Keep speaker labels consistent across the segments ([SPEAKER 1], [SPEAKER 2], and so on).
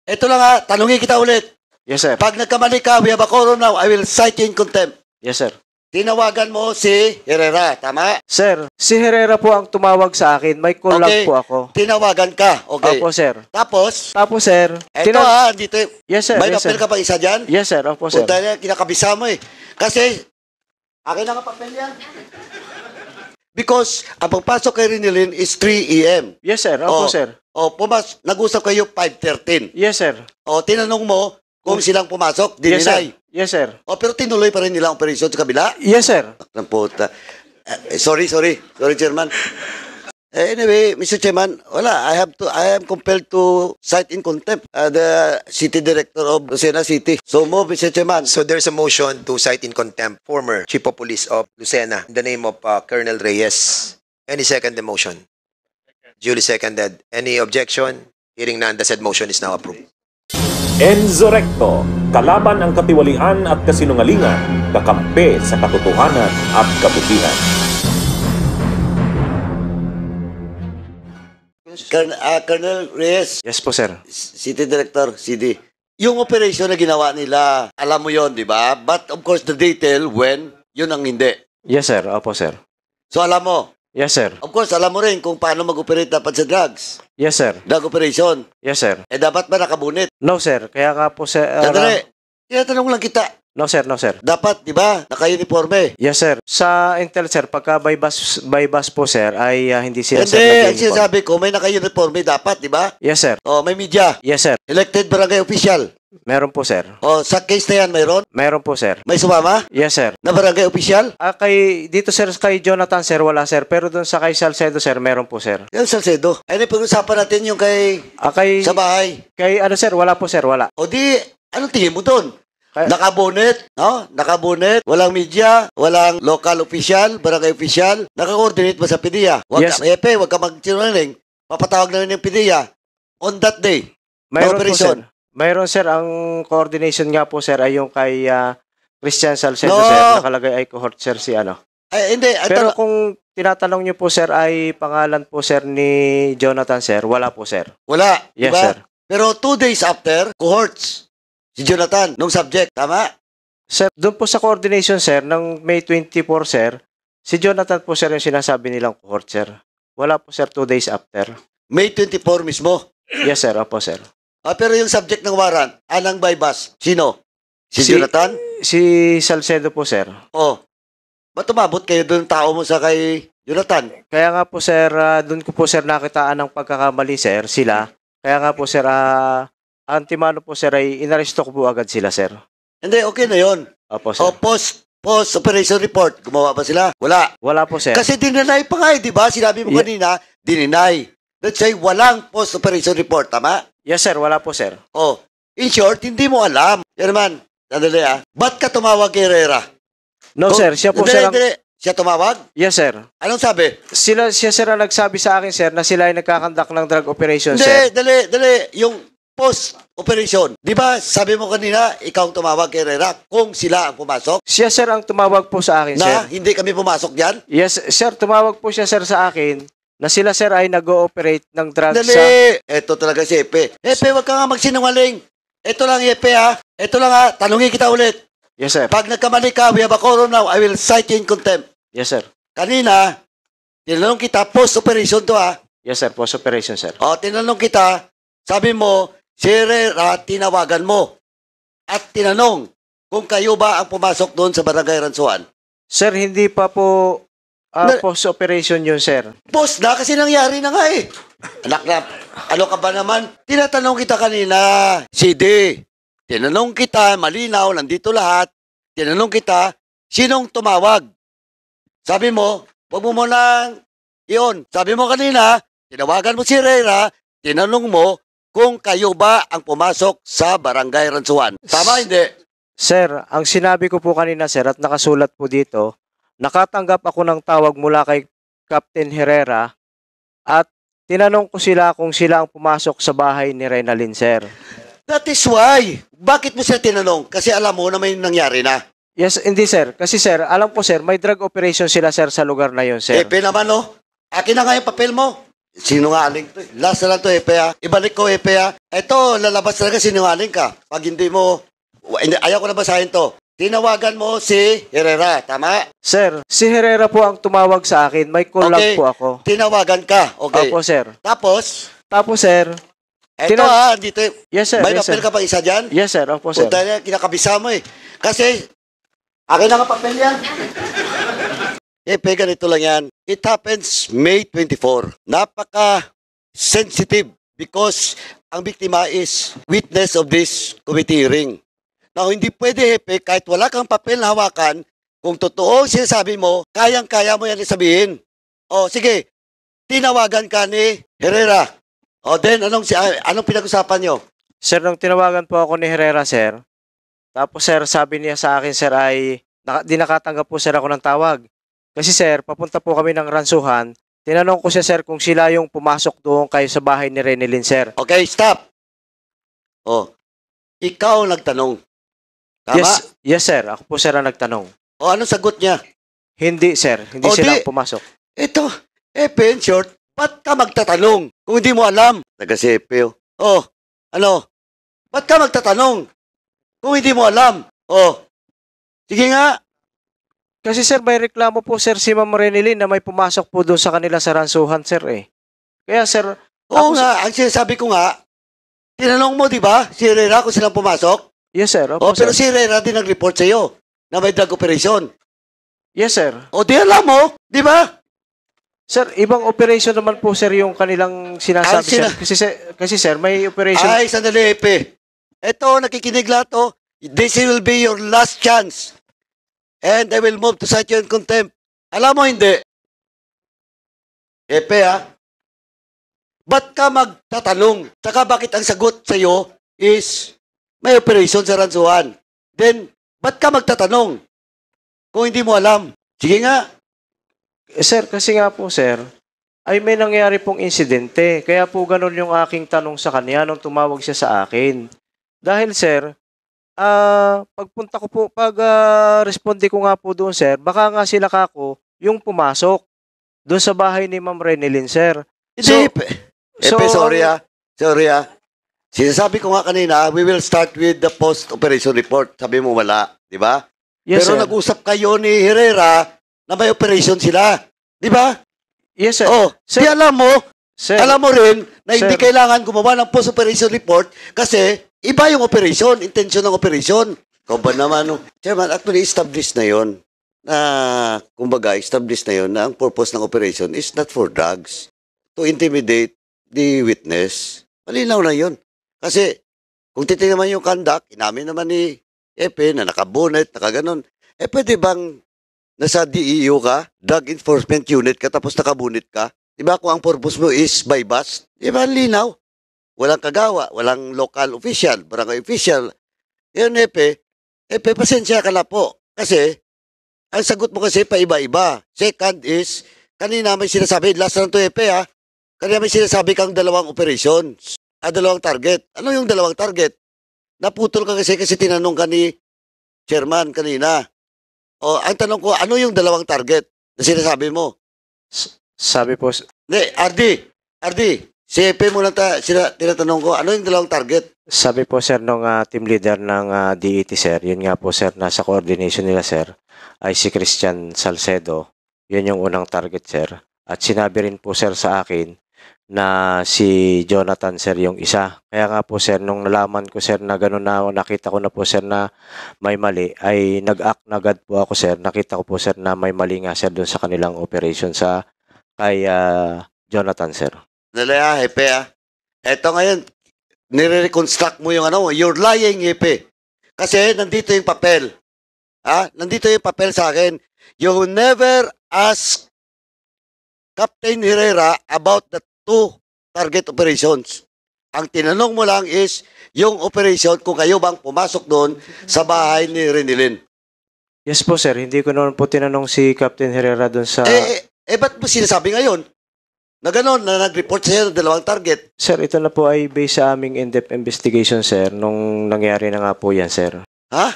[SPEAKER 1] Ito lang ha, tanungin kita ulit.
[SPEAKER 2] Yes, sir.
[SPEAKER 1] Pag nagkamali ka, we have a quorum now, I will cite you in contempt.
[SPEAKER 2] Yes, sir.
[SPEAKER 1] Tinawagan mo si Herrera, tama?
[SPEAKER 2] Sir, si Herrera po ang tumawag sa akin. May call lang po ako.
[SPEAKER 1] Tinawagan ka, okay.
[SPEAKER 2] Opo, sir.
[SPEAKER 1] Tapos,
[SPEAKER 2] sir.
[SPEAKER 1] eto ha, dito.
[SPEAKER 2] Yes, sir.
[SPEAKER 1] May
[SPEAKER 2] Yes,
[SPEAKER 1] papel
[SPEAKER 2] sir.
[SPEAKER 1] ka pa isa dyan?
[SPEAKER 2] Yes, sir. Opo, sir.
[SPEAKER 1] Punta niya, kinakabisa mo eh. Kasi, akin na nga papel yan. Because, ang pagpasok kay Rinilin is 3 a.m.
[SPEAKER 2] Yes, sir. Opo, sir.
[SPEAKER 1] Nag-usap kayo 5:13.
[SPEAKER 2] Yes, sir.
[SPEAKER 1] Tinanong mo kung silang pumasok,
[SPEAKER 2] Yes, sir.
[SPEAKER 1] dininay.
[SPEAKER 2] Yes, sir.
[SPEAKER 1] Pero tinuloy pa rin nila ang operasyon sa kabila?
[SPEAKER 2] Yes, sir.
[SPEAKER 1] Ng puta. Sorry, Chairman. Anyway, Mr. Chairman, I am compelled to cite in contempt the City Director of Lucena City. So move, Mr. Chairman.
[SPEAKER 3] So there's a motion to cite in contempt former Chief of Police of Lucena in the name of Colonel Reyes. Any second the motion? Duly seconded. Any objection? Hearing none, the said motion is now approved.
[SPEAKER 4] Enzo Recto, kalaban ang katiwalian at kasinungalingan, kakampi sa katotohanan at kabutihan.
[SPEAKER 1] Colonel Reyes,
[SPEAKER 2] Yes po, sir.
[SPEAKER 1] City Director, CD. Yung operation na ginawa nila, alam mo yon, di ba? But of course, the detail when, yun ang hindi.
[SPEAKER 2] Yes, sir. Opo, sir.
[SPEAKER 1] So alam mo,
[SPEAKER 2] Yes, sir.
[SPEAKER 1] of course, alam mo rin kung paano mag-operate dapat sa drugs.
[SPEAKER 2] Yes, sir.
[SPEAKER 1] Drug operation.
[SPEAKER 2] Yes, sir.
[SPEAKER 1] Dapat ba nakabunit?
[SPEAKER 2] No, sir. Kaya nga po, sir.
[SPEAKER 1] Sandali. Tinatanong lang kita.
[SPEAKER 2] No, sir. No, sir.
[SPEAKER 1] Dapat, di ba, naka-uniforme.
[SPEAKER 2] Yes, sir. Sa Intel, sir, pagka by bus po, sir, ay hindi sila, sir,
[SPEAKER 1] Hindi, ang
[SPEAKER 2] nag-uniform.
[SPEAKER 1] sinasabi ko, may naka-uniforme dapat, di ba?
[SPEAKER 2] Yes, sir.
[SPEAKER 1] May media.
[SPEAKER 2] Yes, sir.
[SPEAKER 1] Elected barangay official.
[SPEAKER 2] Meron po, sir.
[SPEAKER 1] Sa case na yan, mayroon?
[SPEAKER 2] Meron po, sir.
[SPEAKER 1] May sumama?
[SPEAKER 2] Yes, sir.
[SPEAKER 1] Na barangay official?
[SPEAKER 2] Dito, sir, kay Jonathan, sir, wala, sir. Pero doon sa kay Salcedo, sir, meron po, sir.
[SPEAKER 1] Yan, Salcedo. Ay, pag-usapan natin yung sa bahay.
[SPEAKER 2] Kay, sir, wala po, sir, wala.
[SPEAKER 1] O di, anong tingin mo doon?
[SPEAKER 2] Kaya-
[SPEAKER 1] Nakabonet, no? Nakabonet, walang media, walang local official, barangay official, naka-coordinate ba sa PDEA?
[SPEAKER 2] Yes.
[SPEAKER 1] Wag ka mag-sinungaling. Papatawag na rin yung PDEA. On that day,
[SPEAKER 2] Mayroon po,
[SPEAKER 1] operation.
[SPEAKER 2] sir. Mayroon, sir. Ang coordination nga po, sir, ay yung kay Christian Salcedo,
[SPEAKER 1] No.
[SPEAKER 2] sir. Nakalagay ay cohort, sir, si ano.
[SPEAKER 1] Ay, hindi.
[SPEAKER 2] Pero kung tinatanong niyo po, sir, ay pangalan po, sir, ni Jonathan, sir, wala po, sir.
[SPEAKER 1] wala.
[SPEAKER 2] Yes,
[SPEAKER 1] diba?
[SPEAKER 2] sir.
[SPEAKER 1] Pero 2 days after, cohorts. Si Jonathan, nung subject. Tama?
[SPEAKER 2] Sir, doon po sa coordination, sir, ng May 24, sir, si Jonathan po, sir, yung sinasabi nilang cohort, sir. Wala po, sir, 2 days after.
[SPEAKER 1] May 24 mismo.
[SPEAKER 2] Yes, sir. Opo, sir.
[SPEAKER 1] Pero yung subject ng warrant, anang bypass, sino? Si Jonathan?
[SPEAKER 2] Si Salcedo po, sir.
[SPEAKER 1] Ba't umabot kayo doon tao mo sa kay Jonathan?
[SPEAKER 2] Kaya nga po, sir, doon ko po, sir, nakitaan ng pagkakamali, sir, sila. Kaya nga po, sir, antimano po, sir, ay inaresto ko po agad sila, sir.
[SPEAKER 1] Hindi, okay na yon.
[SPEAKER 2] Opo, sir.
[SPEAKER 1] Post-operation report, gumawa ba sila? Wala.
[SPEAKER 2] Wala po, sir.
[SPEAKER 1] Kasi dininay pa nga di ba? Sinabi mo kanina, dininay. Let's say, walang post-operation report, tama?
[SPEAKER 2] Yes, sir. Wala po, sir.
[SPEAKER 1] In short, hindi mo alam. Chairman, sandali ba't ka tumawag kay Herrera?
[SPEAKER 2] No, sir. Siya po, sir.
[SPEAKER 1] Siya tumawag?
[SPEAKER 2] Yes, sir.
[SPEAKER 1] Anong sabi?
[SPEAKER 2] Siya, sir, ang nagsabi sa akin, sir, na sila ay nagkakandak ng drug operation,
[SPEAKER 1] Hindi,
[SPEAKER 2] sir.
[SPEAKER 1] dali. Yung post-operation. Di ba, sabi mo kanina, ikaw ang tumawag kay Herrera kung sila ang pumasok?
[SPEAKER 2] Siya, sir, ang tumawag po sa akin, sir.
[SPEAKER 1] Na hindi kami pumasok diyan?
[SPEAKER 2] Yes, sir. Tumawag po siya, sir, sa akin na sila, sir, ay nag-ooperate ng drugs sa...
[SPEAKER 1] Dali! Ito talaga si Epe. Epe, wag ka nga magsinungaling. Ito lang, Epe, ha? Ito lang, tanungin kita ulit.
[SPEAKER 2] Yes, sir.
[SPEAKER 1] Pag nagkamali ka, we have a quorum now, I will cite you in contempt.
[SPEAKER 2] Yes, sir.
[SPEAKER 1] Kanina, tinanong kita, post-operation to, ha?
[SPEAKER 2] Yes, sir. Post-operation, sir.
[SPEAKER 1] Tinanong kita, sabi mo, si Herrera, tinawagan mo. At tinanong, kung kayo ba ang pumasok doon sa Barangay Ransuan?
[SPEAKER 2] Sir, hindi pa po post-operation yun, sir.
[SPEAKER 1] Post na, kasi nangyari na nga eh. Anak na, ano ka ba naman? Tinatanong kita kanina, CD. Tinanong kita, malinaw, nandito lahat. Tinanong kita, sinong tumawag? Sabi mo, wag mo muna iyon. Sabi mo kanina, tinawagan mo si Herrera, tinanong mo kung kayo ba ang pumasok sa Barangay Ransuan. Tama, hindi?
[SPEAKER 2] Sir, ang sinabi ko po kanina, sir, at nakasulat po dito, nakatanggap ako ng tawag mula kay Captain Herrera at tinanong ko sila kung sila ang pumasok sa bahay ni Reynalyn, sir.
[SPEAKER 1] That is why. Bakit mo siya tinanong? Kasi alam mo na may nangyari na.
[SPEAKER 2] Yes, hindi, sir. Kasi, sir, alam ko, sir, may drug operation sila, sir, sa lugar na yun, sir.
[SPEAKER 1] Epe naman, no? Akin na nga yung papel mo. Sinungaling to. Last na lang to, Epe, ha? Ibalik ko, Epe, ha? Ito, lalabas talaga sinungaling ka. Pag hindi mo, ayaw ko na basahin to. Tinawagan mo si Herrera, tama?
[SPEAKER 2] Sir, si Herrera po ang tumawag sa akin. May call lang po ako.
[SPEAKER 1] Tinawagan ka, okay.
[SPEAKER 2] Opo, sir.
[SPEAKER 1] Tapos,
[SPEAKER 2] sir,
[SPEAKER 1] eto dito.
[SPEAKER 2] yes, sir.
[SPEAKER 1] May
[SPEAKER 2] Yes,
[SPEAKER 1] papel
[SPEAKER 2] sir.
[SPEAKER 1] ka pa isa dyan?
[SPEAKER 2] Yes, sir. Opo, sir.
[SPEAKER 1] Punta niya, kinakabisa mo eh. Kasi, akin na nga papel yan. Ganito lang yan. It happens May 24. Napaka-sensitive because ang biktima is witness of this committee hearing. Now, hindi pwede, Hepe, kahit wala kang papel na hawakan, kung totoo ang sinasabi mo, kayang-kaya mo yan sabihin. O, sige, tinawagan ka ni Herrera. O, then, anong pinag-usapan nyo?
[SPEAKER 2] Sir, nung tinawagan po ako ni Herrera, sir, tapos, sir, sabi niya sa akin, sir, ay di nakatanggap po, sir, ako ng tawag. Kasi, sir, papunta po kami ng ransuhan. Tinanong ko siya, sir, kung sila yung pumasok doon kayo sa bahay ni Renilyn, sir.
[SPEAKER 1] Okay, stop. O, ikaw nagtanong. Tama?
[SPEAKER 2] Yes, sir. Ako po, sir, ang nagtanong.
[SPEAKER 1] O, ano sagot niya?
[SPEAKER 2] Hindi, sir. Hindi sila pumasok.
[SPEAKER 1] Ito, Epe, in short, ba't ka magtatanong kung hindi mo alam? Nagasi, Epe, oh, ano? Ba't ka magtatanong kung hindi mo alam? Oh, sige nga.
[SPEAKER 2] Kasi, sir, may reklamo po, sir, si Ma'am Renilyn na may pumasok po doon sa kanila sa ransuhan, sir, eh. Kaya, sir...
[SPEAKER 1] Oo nga, ang sinasabi ko nga, tinanong mo, di ba, si Herrera kung silang pumasok?
[SPEAKER 2] Yes, sir. Opo,
[SPEAKER 1] pero
[SPEAKER 2] sir.
[SPEAKER 1] si Herrera din nag-report sa iyo na may drug operation.
[SPEAKER 2] Yes, sir.
[SPEAKER 1] O, di alam mo, di ba?
[SPEAKER 2] Sir, ibang operation naman po, sir, yung kanilang sinasabi, sir. Kasi, sir, may operation...
[SPEAKER 1] Ay, sandali, Epe. Ito, nakikinig lahat, oh. This will be your last chance. And I will move to cite you in contempt. Alam mo, hindi. Epe, ha? Ba't ka magtatanong? Saka bakit ang sagot sa iyo is may operation sa ransuhan? Then, ba't ka magtatanong kung hindi mo alam? Sige nga.
[SPEAKER 2] Sir, kasi nga po, sir, ay may nangyari pong insidente. Kaya po ganun yung aking tanong sa kanya nung tumawag siya sa akin. Dahil, sir, pagpunta ko po, responde ko nga po doon, sir, baka nga sila kako yung pumasok doon sa bahay ni Ma'am Renilyn, sir.
[SPEAKER 1] Hindi, Epe, sorry ha. Sinasabi ko nga kanina, we will start with the post-operation report. Sabi mo wala, di ba?
[SPEAKER 2] Yes,
[SPEAKER 1] pero
[SPEAKER 2] sir.
[SPEAKER 1] nag-usap kayo ni Herrera na may operation sila. Di ba?
[SPEAKER 2] Yes, sir.
[SPEAKER 1] Oh,
[SPEAKER 2] Sir.
[SPEAKER 1] di alam mo,
[SPEAKER 2] Sir.
[SPEAKER 1] alam mo rin na hindi
[SPEAKER 2] Sir.
[SPEAKER 1] kailangan gumawa ng post-operation report kasi iba yung operation, intention ng operation. Kung ba naman, no? Chairman, actually established na yon na, kumbaga, established na yon na ang purpose ng operation is not for drugs. To intimidate the witness. Malinaw na yon. Kasi, kung titignan naman yung conduct, inamin naman ni Epe na nakabonet, nakaganon, pwede bang nasa DEU ka, Drug Enforcement Unit ka, tapos nakabunit ka? Diba kung ang purpose mo is by bus? Diba linaw? Walang kagawa, walang local official, barangay official. Yan, Epe, pasensya ka na po. Kasi, ang sagot mo kasi paiba-iba. Second is, kanina may sinasabi, last lang to, Epe, ha? Kanina may sinasabi kang dalawang operations. Dalawang target. Ano yung dalawang target? Naputol ka kasi tinanong ka ni Chairman kanina. O, ang tanong ko, ano yung dalawang target na sinasabi mo?
[SPEAKER 2] Sabi po,
[SPEAKER 1] Hindi, RD, si Epe mo lang tinatanong ko, ano yung dalawang target?
[SPEAKER 2] sabi po, sir, nung team leader ng DET, sir, yun nga po, sir, nasa coordination nila, sir, ay si Christian Salcedo. Yun yung unang target, sir. At sinabi rin po, sir, sa akin na si Jonathan, sir, yung isa. Kaya nga po, sir, nung nalaman ko, sir, na gano'n na nakita ko na po, sir, na may mali, ay nag-act na agad po ako, sir. Nakita ko po, sir, na may mali nga, sir, doon sa kanilang operation kay Jonathan, sir.
[SPEAKER 1] Nalaya, Epe, ha? Eto ngayon, nire-reconstruct mo yung you're lying, Epe. Kasi nandito yung papel. Nandito yung papel sa akin. You never ask Captain Herrera about the two target operations. Ang tinanong mo lang is yung operation kung kayo bang pumasok doon sa bahay ni Renilyn.
[SPEAKER 2] Yes po, sir. Hindi ko naman po tinanong si Captain Herrera doon sa...
[SPEAKER 1] Ba't mo sinasabi ngayon? Na gano'n, na nag-report sa'yo ng dalawang target.
[SPEAKER 2] Sir, ito na po ay based sa aming in-depth investigation, sir, nung nangyari na nga po yan, sir.
[SPEAKER 1] Ha?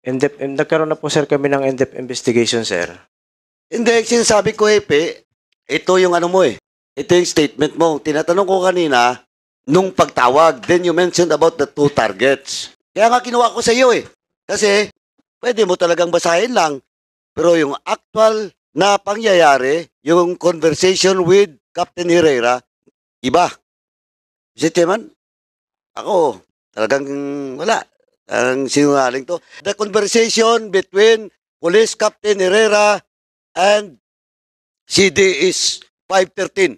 [SPEAKER 2] Nagkaroon na po, sir, kami ng in-depth investigation, sir.
[SPEAKER 1] Hindi, sinasabi ko, Epe, ito yung mo eh. Ito yung statement mo. Tinatanong ko kanina, nung pagtawag, then you mentioned about the 2 targets. Kaya nga kinuha ko sa iyo eh. Kasi, pwede mo talagang basahin lang. Pero yung actual na pangyayari, yung conversation with Captain Herrera, iba. Mr. Chairman, ako, talagang wala. Ang sinungaling to. The conversation between Police Captain Herrera and CD is 5:13.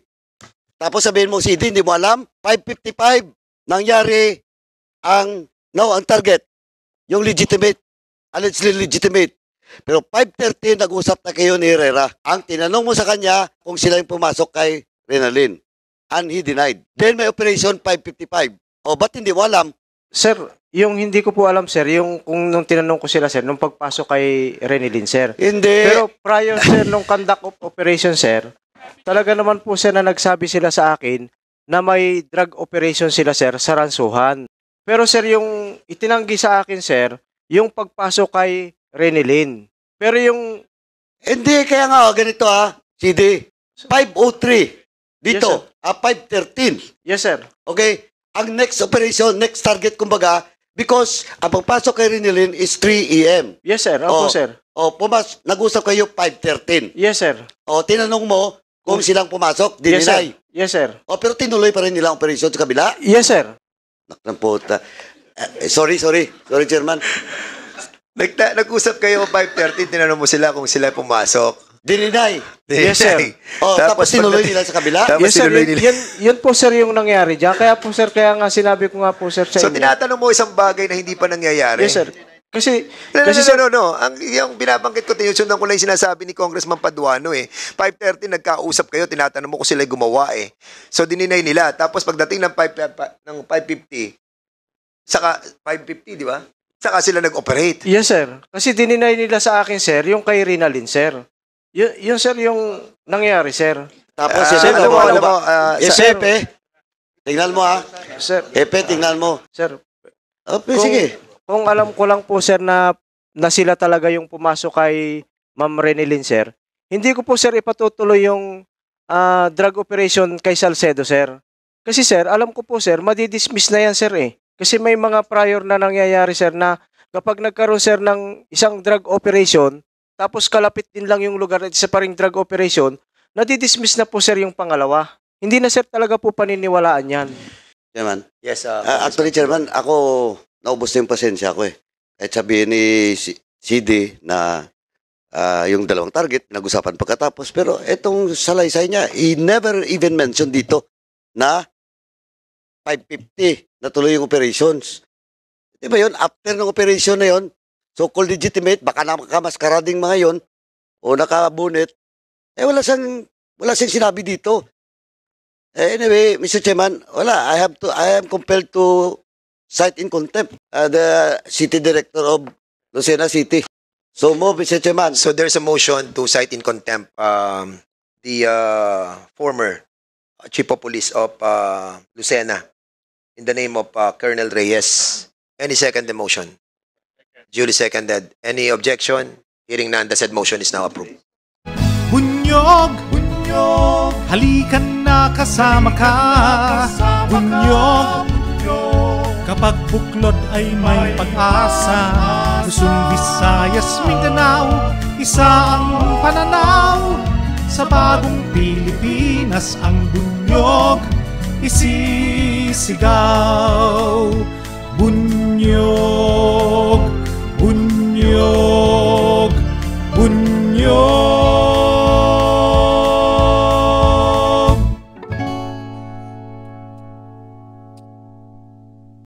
[SPEAKER 1] Tapos sabihin mo, CD, hindi mo alam, 5:55, nangyari ang target, yung legitimate, allegedly legitimate. Pero 5:13, nag-usap na kayo ni Herrera. Ang tinanong mo sa kanya kung sila yung pumasok kay Renalyn. And he denied. Then may operation 5:55. O, ba't hindi mo alam?
[SPEAKER 2] Sir, yung hindi ko po alam, sir, yung kung nung tinanong ko sila, sir, nung pagpasok kay Renalyn, sir.
[SPEAKER 1] Hindi.
[SPEAKER 2] Pero prior, sir, nung conduct of operation, sir, talaga naman po, sir, na nagsabi sila sa akin na may drug operation sila, sir, sa Ransuhan. Pero, sir, yung itinanggi sa akin, sir, yung pagpasok kay Renalyn. Pero yung...
[SPEAKER 1] Hindi, kaya nga, ganito CD, 5:03. Dito, 5:13.
[SPEAKER 2] Yes, sir.
[SPEAKER 1] Okay? Ang next operation, next target, kumbaga, because ang pagpasok kay Renalyn is 3 a.m.
[SPEAKER 2] Yes, sir. Opo, sir.
[SPEAKER 1] O, nag-usap kayo 5:13.
[SPEAKER 2] Yes, sir.
[SPEAKER 1] O, tinanong mo kung silang pumasok,
[SPEAKER 2] Yes, sir.
[SPEAKER 1] dininay.
[SPEAKER 2] Yes, sir.
[SPEAKER 1] O, pero tinuloy pa rin nila ang operation sa kabila.
[SPEAKER 2] Yes, sir.
[SPEAKER 1] Nakang puta. Sorry, Chairman.
[SPEAKER 3] Nag-usap kayo 5:30, tinanong mo sila kung sila pumasok.
[SPEAKER 1] Dininay.
[SPEAKER 2] Yes, sir.
[SPEAKER 1] O, tapos tinuloy nila sa kabila.
[SPEAKER 3] Tapos
[SPEAKER 2] Yes, sir.
[SPEAKER 3] tinuloy nila.
[SPEAKER 2] Yun po, sir, yung nangyari dyan. Kaya po, sir, kaya nga sinabi ko nga po, sir, sa
[SPEAKER 3] So,
[SPEAKER 2] inyo.
[SPEAKER 3] tinatanong mo isang bagay na hindi pa nangyayari?
[SPEAKER 2] Yes, sir. Kasi
[SPEAKER 3] No. Yung binabanggit ko, tinusundan ko lang yung sinasabi ni Congressman Paduano eh. 5:30, nagkausap kayo, tinatanong mo kung sila gumawa eh. So, dininay nila. Tapos, pagdating ng 5:50, saka 5:50, di ba? Saka sila nag-operate.
[SPEAKER 2] yes, sir. Kasi dininay nila sa akin, sir, yung kay Renalyn, sir. Yun, sir, yung nangyari, sir.
[SPEAKER 1] Tapos,
[SPEAKER 2] sir,
[SPEAKER 1] alam mo,
[SPEAKER 2] sir.
[SPEAKER 1] Epe, tingnan mo
[SPEAKER 2] Sir,
[SPEAKER 1] Epe, tingnan mo.
[SPEAKER 2] sir,
[SPEAKER 1] Sige.
[SPEAKER 2] kung alam ko lang po, sir, na sila talaga yung pumasok kay Ma'am Renalyn, sir, hindi ko po, sir, ipatutuloy yung drug operation kay Salcedo, sir. Kasi, sir, alam ko po, sir, madidismiss na yan, sir, eh. Kasi may mga prior na nangyayari, sir, na kapag nagkaroon, sir, ng isang drug operation, tapos kalapit din lang yung lugar at isa pa ring drug operation, nadidismiss na po, sir, yung pangalawa. Hindi na, sir, talaga po paniniwalaan yan.
[SPEAKER 1] Chairman.
[SPEAKER 3] Yes,
[SPEAKER 1] Actually, Chairman, ako, naubos na yung pasensya ko eh. Kahit sabihin ni CD na yung dalawang target, nag-usapan pagkatapos. Pero etong salaysay niya, he never even mentioned dito na 5:50 na tuloy yung operations. Di ba yun? After ng operation na yun, so-called legitimate, baka nakamaskarading mga yun, o nakabunit, wala siyang sinabi dito. Anyway, Mr. Chairman, wala. I am compelled to cite in contempt the city director of Lucena City. So, Mr. Chairman.
[SPEAKER 3] So, there's a motion to cite in contempt the former Chief of Police of Lucena in the name of Colonel Reyes. Any second the motion? Duly seconded. Any objection? Hearing none, the said motion is now approved.
[SPEAKER 5] Bunyog, halikan na kasama ka. Bunyog, kapag buklod ay may pag-asa. Luzon, Visayas, Mindanao, isa ang pananaw. Sa bagong Pilipinas ang bunyog isisigaw. Bunyog.